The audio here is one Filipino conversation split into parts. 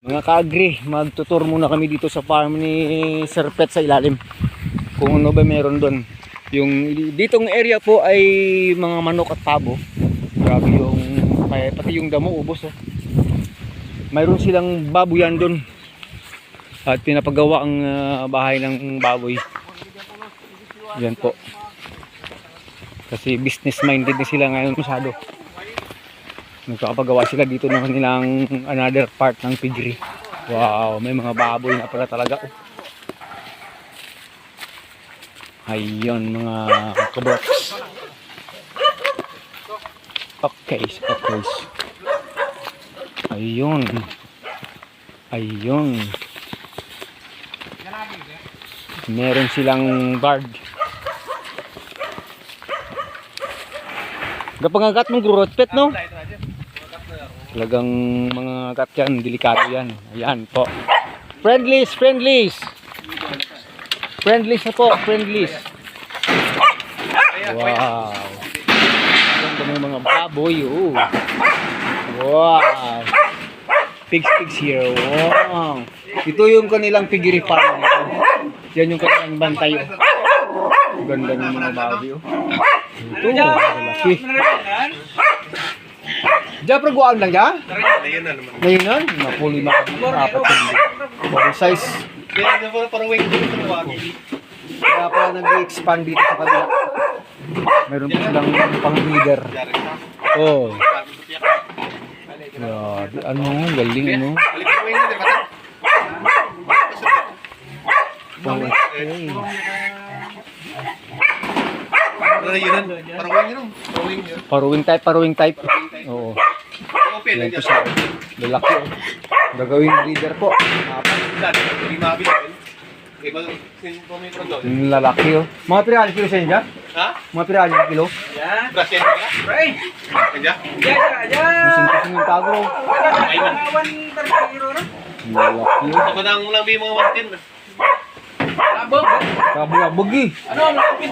Mga ka-agri, magtutur muna kami dito sa farm ni Sir Pet sa ilalim. Kung ano ba meron doon. Yung ditong area po ay mga manok at pabo. Grabe yung pati yung damo ubos oh. Mayroon silang baboyan doon. At pinapagawa ang bahay ng baboy. Yan po. Kasi business minded na sila ngayon masyado. Nagkakapagawa sila dito ng kanilang another part ng piggery. Wow, may mga baboy na pala talaga. Ayun mga kabox. Okay. Ayun. Meron silang guard. Gapangagat mong growth pet, no? Talagang mga gat yan, delikado yan. Ayan po. Friendlies na po, friendlies. Wow. Ganda ng mga baboy, oh. Wow. Pigs here, wow. Ito yung kanilang piggery farm. Yan yung kanilang bantay, oh. Ganda ng mga baboy, oh. Ito, malaki. Diyan praguan lang ya? Ngayon na? Napuli na kami. Apat hindi. Body size. Kaya pala nag-expand dito sa kabila. Meron pa silang pang-breeder. Oh. Grabe. Ano? Galing ano? Okay. Paruwing type. Oo. Yan po siya. Lalaki oh. Gagawing breeder po. Lalaki oh. Mga pirali kilo sa inyo? Ha? Mga pirali kilo? Yan. Brasyan ka? Right. Kanya? Masing-kasing yung tago. Lalaki oh. Ako nang lang may mga 110. Kabog eh. Ano ang nakapit?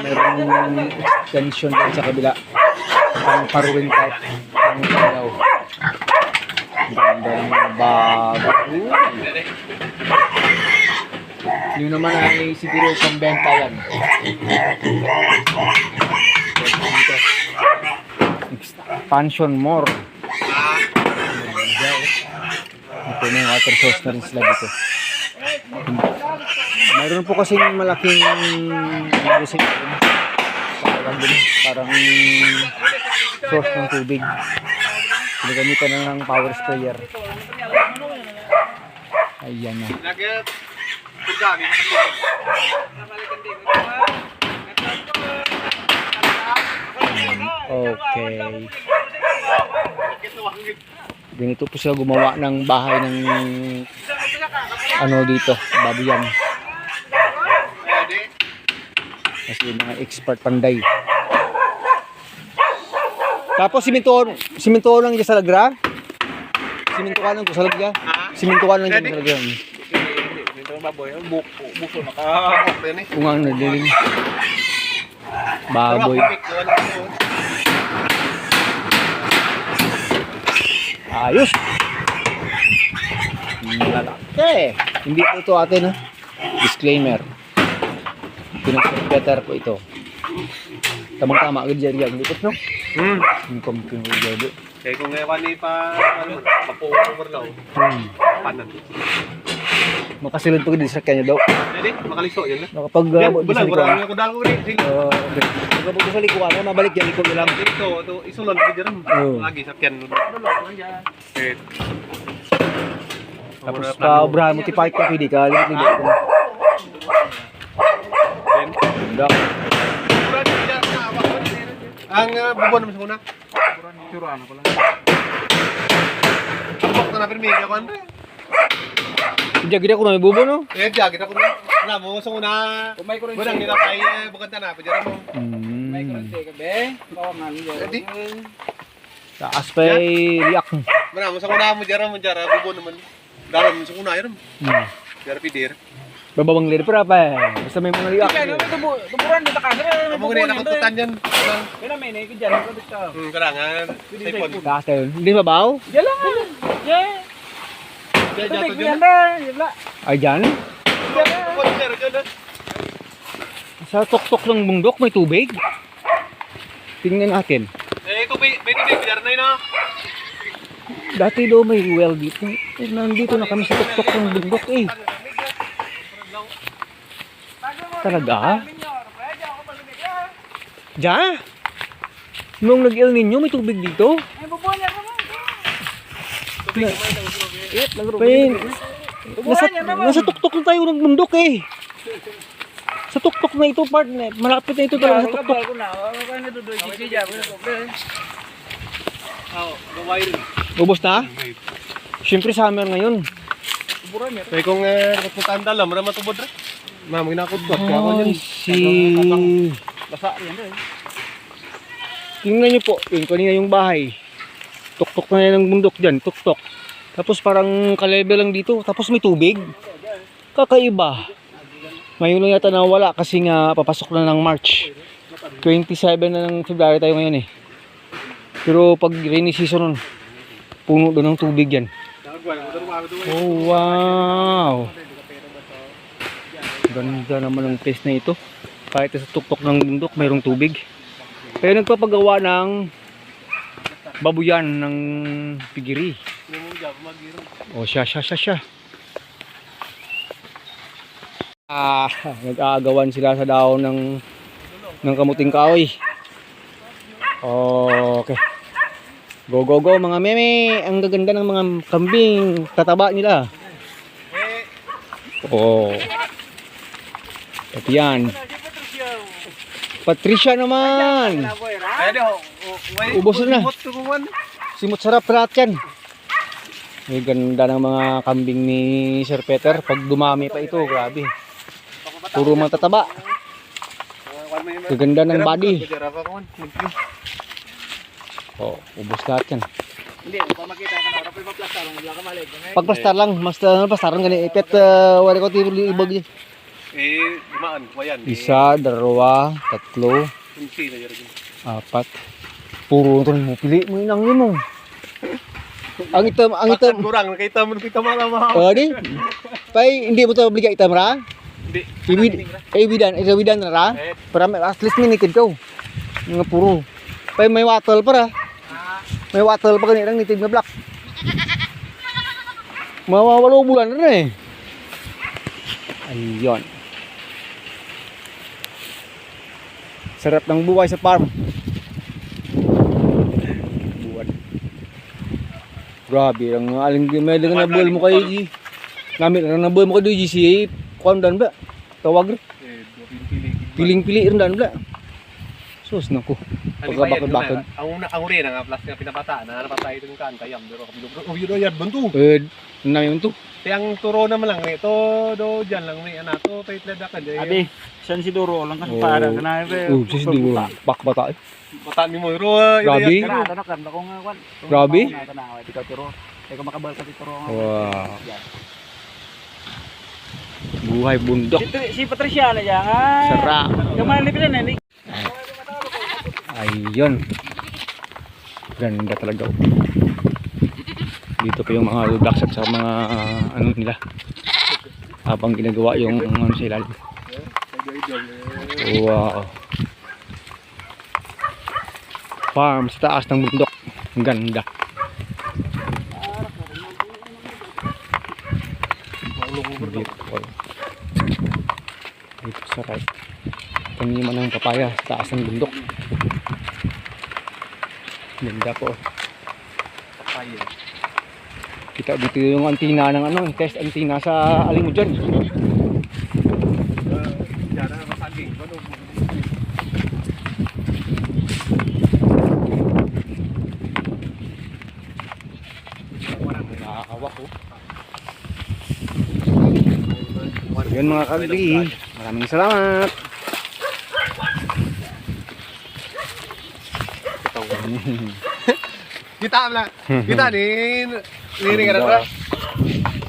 Meron extension din sa kabila. Ang paruwing type. Ang talaw. Ganda ng mga bago. Yun naman ay siguro pambenta yan. Expansion more. Ito na yung water source na rin sila dito. Mayroon po kasing malaking parang source ng tubig. Pinagamitan na ng power sprayer. Ayan na. Okay. Ganito po sila gumawa ng bahay ng ano dito, baboyan. Kasi mga expert panday. Tapos simintuhan lang dyan sa lagra? Simintuhan lang ko sa lagra? Simintuhan lang dyan sa lagra? Simintuhan baboy, buso naka-open eh. Kung ano din. Baboy. Ayos. Lalaki. Hindi po ito atin ha. Disclaimer. Pinag-better po ito. Tamang-tama agad dyan yan. Likot no? Yung computer. Kaya kung ngayon ni pa, papo-over daw. Panan. Makasilod pag disakyan nyo daw. Hindi, makaliso yan na. Nakapag Wala ko dalo rin. Kapag sa likuan, mabalik yan, likod nyo lang. Ito, isulon ko dyan. Lagi sakyan. Tapos ka-obrahan mo tipay ka, pwede ka, limit ko. Ang bubuan naman sa kuna? Turaan ako lang. Ang bok na napirmiga ko ano? Jagid ako may bubo no? Eh, jagid ako na. Alam mo, sa una, budang nila kay bukanta na, padya mo. May kurante ka, be? Bawaman mo dyan. Taas pa'y liak. Mana mo, sa una mo dyan, bubo naman. Dalam mo sa kuna, yan. Jara pidir. Babawang lir para pa. Basta may mga liak. Kaya naman tuburan dito ka. Amo gani nakatutan yan. Kaya may nay kidyan ko dito. Karangan. Sipon. Kastel. Hindi babaw? Diyan lang. Yeah. Tubig yan na. Yun Ay dyan. Sa tuktok ng bundok may tubig. Tingnan natin. Eh, may tubig, biyar na yun ah. Dati do may well dito. Eh, nandito na kami sa tuktok ng bundok eh. Talaga? Diyan? Nung nag-El Nino may tubig dito? Ay, bubuhan niya naman. Nasa tuktok na tayo ng bundok eh. Sa tuktok na ito, part na. Malapit na ito talaga sa tuktok. Ubos na? Siyempre summer ngayon. Kaya kung nagpuntaan dalam, marama tubod rin. Mamang nakudbot ka ako Ay, dyan. Basa yan rin. Tingnan niyo po, yun kanina yung bahay. Tuktok na yan ng bundok dyan, tuktok. Tapos parang ka-level lang dito, tapos may tubig. Kakaiba. Ngayon lang yata nawala kasi nga papasok na ng March. 27 na ng February tayo ngayon eh. Pero pag rainy season nun, puno doon ng tubig yan. Oh wow! Ganda naman ang place na ito. Kahit sa tuktok ng bundok mayroong tubig. Kaya nagpapagawa ng babuyan ng pigiri. O siya. Nag-aagawan sila sa daon ng kamuting kahoy. Okay. Go mga meme. Ang gaganda ng mga kambing. Tataba nila. Oh. At yan. Patricia naman. Ubos na. Simot sarap lahat yan. May ganda ng mga kambing ni Sir Peter. Pag dumami pa ito, grabe. Puro matataba. Gaganda ng body. Oh, ubos lahat yan. Hindi, pa makita ka na. Rapay maplastar. Wala ka malig. Pagplastar lang. Mas plastaran ganyan. Ipet, wala ko tibig ibag yan. Eh, limaan. Wayan. Isa, dalawa, tatlo, apat. Puro ito mo. Pili mo yun ang yun mo. Ang itam. Kurang, nakita mo marama. Di? Pay, hindi mo ito obliga itam ra? Hindi. Ibidan na ra? Para at least minitid ko. Nga puro. Pay may wattle para. May wattle pa ganyan nitid na black. Mawawalo bulan na rin eh. Ayun. Sarap ng buhay sa farm. Buwan. Grabe, ang aling may lang na buwal mo kayo, G. Namin lang na buwal mo kayo, G. Si Kwan dan ba? Tawag rin. Piling-pili rin dan ba? Sus, naku. Pagkabakad-bakad. Ang uri na nga, plus nga pinapata. Napatay ito yung kaan, kayam. Pero, yun yan, bantu. Namin ito. Yang turo naman lang, ito, do, dyan lang, may anato, paitlad ka. Abi, saan si Duro lang kasi para kana Si Duro. Bakbata eh. Bataan ni mo, Ro. Grabe. Grabe. Kaya makabal sa Turo. Wow. Buhay bundok. Si Patricia na yan. Sarap. Yung mga lipilan na. Ayun. Ganda talaga. Dito pa yung mga ducks at sa mga ano nila. Habang ginagawa yung ano sa ilalim. Wow. Farm sa taas ng bundok. Ang ganda. Beautiful. Dito sa right. Taniman ng papaya sa taas ng bundok. Ganda po. Papaya. Kita dito yung antina ng ano, test antina sa aling mo dyan. Nakakawa ko. Yun mga kabili. Maraming salamat. Kita lang. Kita ni ring ka na.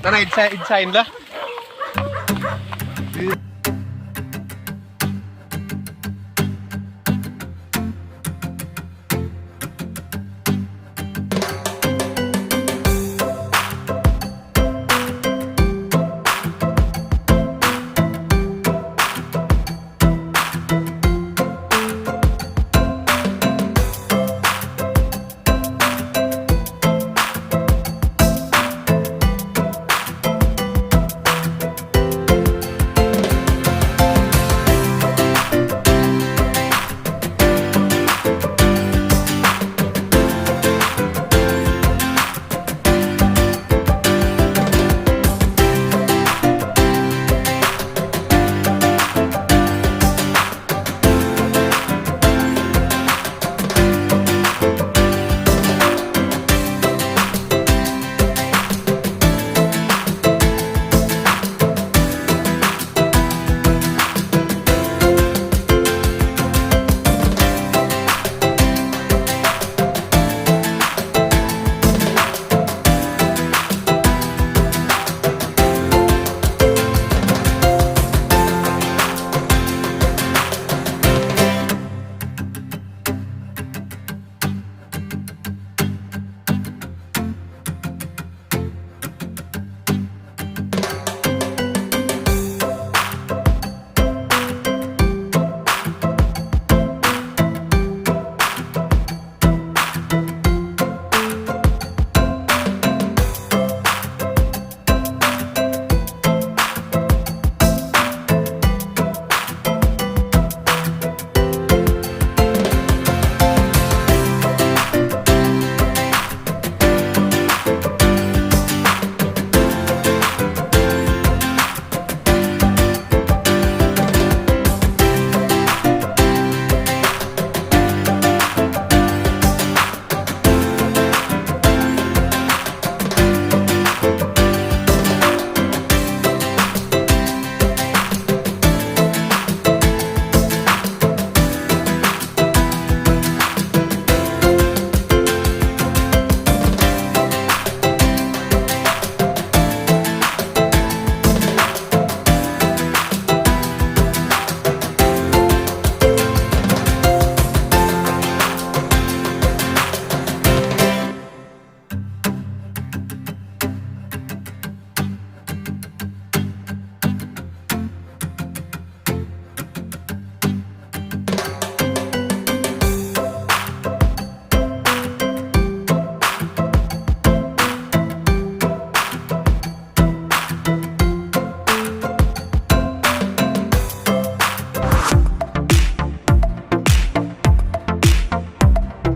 Tara, idsain la. Di-